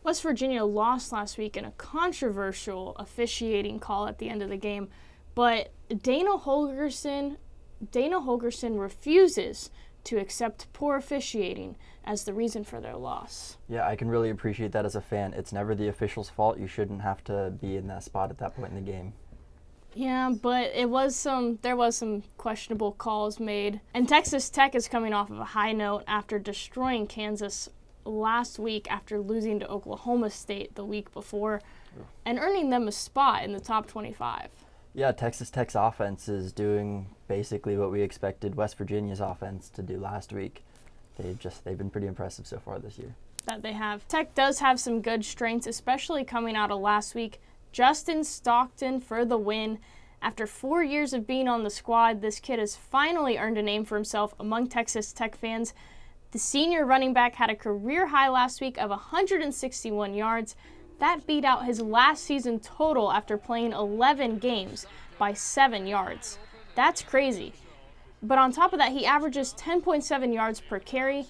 West Virginia lost last week in a controversial officiating call at the end of the game, but Dana Holgorsen refuses to accept poor officiating as the reason for their loss. Yeah, I can really appreciate that as a fan. It's never the official's fault. You shouldn't have to be in that spot at that point in the game. Yeah, but there was some questionable calls made. And Texas Tech is coming off of a high note after destroying Kansas last week after losing to Oklahoma State the week before and earning them a spot in the top 25. Yeah, Texas Tech's offense is doing basically what we expected West Virginia's offense to do last week. They've been pretty impressive so far this year. That they have. Tech does have some good strengths, especially coming out of last week. Justin Stockton for the win. After 4 years of being on the squad, this kid has finally earned a name for himself among Texas Tech fans. The senior running back had a career high last week of 161 yards. That beat out his last season total after playing 11 games by 7 yards. That's crazy. But on top of that, he averages 10.7 yards per carry.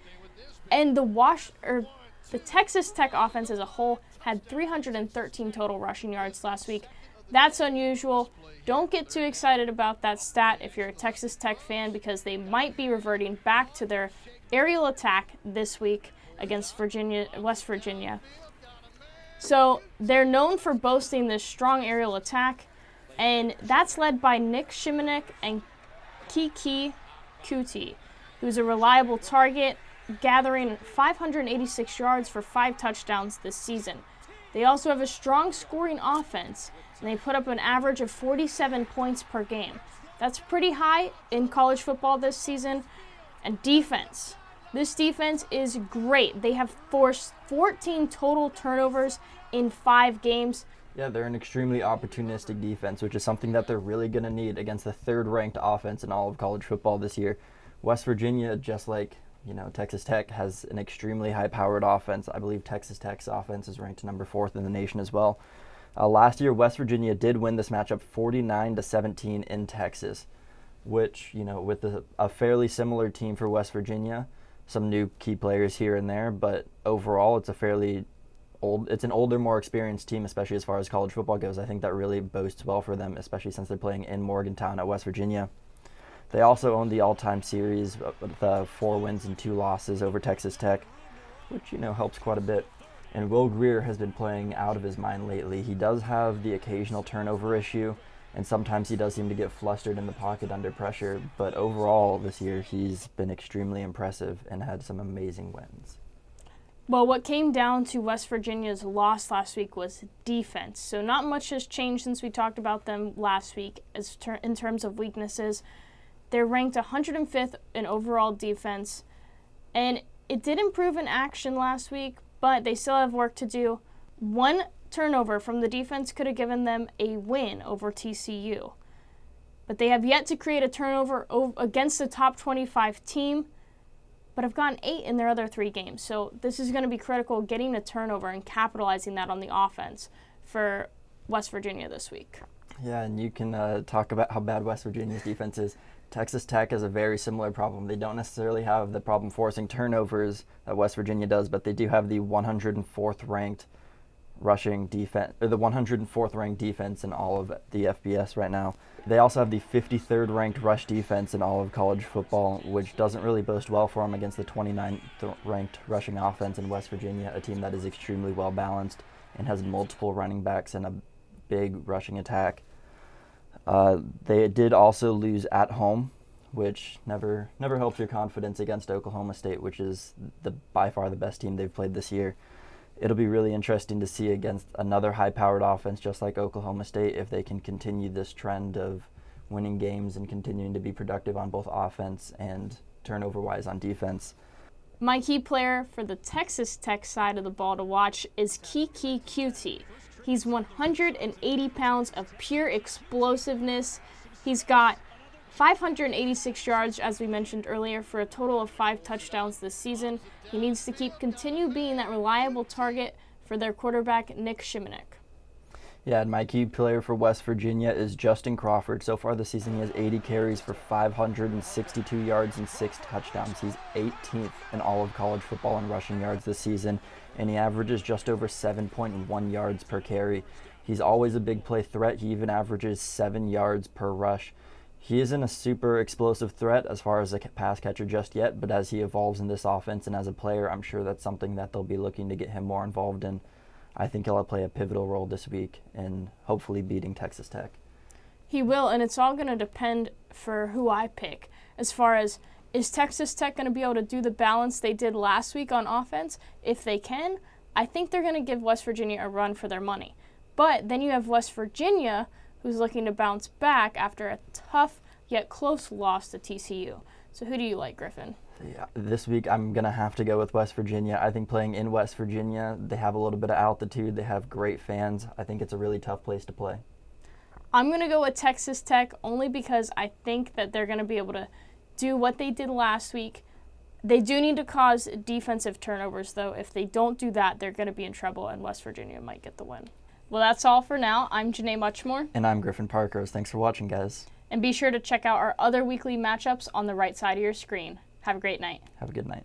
And the Texas Tech offense as a whole had 313 total rushing yards last week. That's unusual. Don't get too excited about that stat if you're a Texas Tech fan, because they might be reverting back to their aerial attack this week against West Virginia. So they're known for boasting this strong aerial attack, and that's led by Nick Shimonek and Kiki Kuti, who's a reliable target, gathering 586 yards for 5 touchdowns this season. They also have a strong scoring offense, and they put up an average of 47 points per game. That's pretty high in college football this season. And defense. This defense is great. They have forced 14 total turnovers in 5 games. Yeah, they're an extremely opportunistic defense, which is something that they're really going to need against the 3rd-ranked offense in all of college football this year. West Virginia, just like Texas Tech, has an extremely high-powered offense. I believe Texas Tech's offense is ranked number 4th in the nation as well. Last year, West Virginia did win this matchup 49-17 in Texas, which, with a fairly similar team for West Virginia, some new key players here and there, but overall it's an older, more experienced team, especially as far as college football goes. I think that really bodes well for them, especially since they're playing in Morgantown at West Virginia. They also own the all-time series with 4 wins and 2 losses over Texas Tech, which, helps quite a bit. And Will Greer has been playing out of his mind lately. He does have the occasional turnover issue, and sometimes he does seem to get flustered in the pocket under pressure. But overall, this year, he's been extremely impressive and had some amazing wins. Well, what came down to West Virginia's loss last week was defense. So not much has changed since we talked about them last week in terms of weaknesses. They're ranked 105th in overall defense, and it did improve in action last week, but they still have work to do. 1 turnover from the defense could have given them a win over TCU. But they have yet to create a turnover against the top 25 team, but have gotten 8 in their other 3 games. So this is going to be critical, getting a turnover and capitalizing that on the offense for West Virginia this week. Yeah, and you can talk about how bad West Virginia's defense is. Texas Tech has a very similar problem. They don't necessarily have the problem forcing turnovers that West Virginia does, but they do have the 104th ranked rushing defense, or the 104th ranked defense in all of the FBS right now. They also have the 53rd ranked rush defense in all of college football, which doesn't really boast well for them against the 29th ranked rushing offense in West Virginia, a team that is extremely well balanced and has multiple running backs and a big rushing attack. They did also lose at home, which never helps your confidence against Oklahoma State, which is by far the best team they've played this year. It'll be really interesting to see against another high-powered offense just like Oklahoma State if they can continue this trend of winning games and continuing to be productive on both offense and turnover-wise on defense. My key player for the Texas Tech side of the ball to watch is Kiki Kuti. He's 180 pounds of pure explosiveness. He's got 586 yards, as we mentioned earlier, for a total of 5 touchdowns this season. He needs to continue being that reliable target for their quarterback, Nick Shimonek. Yeah, and my key player for West Virginia is Justin Crawford. So far this season, he has 80 carries for 562 yards and 6 touchdowns. He's 18th in all of college football in rushing yards this season, and he averages just over 7.1 yards per carry. He's always a big play threat. He even averages 7 yards per rush. He isn't a super explosive threat as far as a pass catcher just yet, but as he evolves in this offense and as a player, I'm sure that's something that they'll be looking to get him more involved in. I think he'll play a pivotal role this week in hopefully beating Texas Tech. He will, and it's all going to depend for who I pick. As far as, is Texas Tech going to be able to do the balance they did last week on offense? If they can, I think they're going to give West Virginia a run for their money. But then you have West Virginia, who's looking to bounce back after a tough yet close loss to TCU. So who do you like, Griffin? Yeah, this week I'm going to have to go with West Virginia. I think playing in West Virginia, they have a little bit of altitude. They have great fans. I think it's a really tough place to play. I'm going to go with Texas Tech only because I think that they're going to be able to do what they did last week. They do need to cause defensive turnovers, though. If they don't do that, they're going to be in trouble, and West Virginia might get the win. Well, that's all for now. I'm Janae Muchmore. And I'm Griffin Parker. Thanks for watching, guys. And be sure to check out our other weekly matchups on the right side of your screen. Have a great night. Have a good night.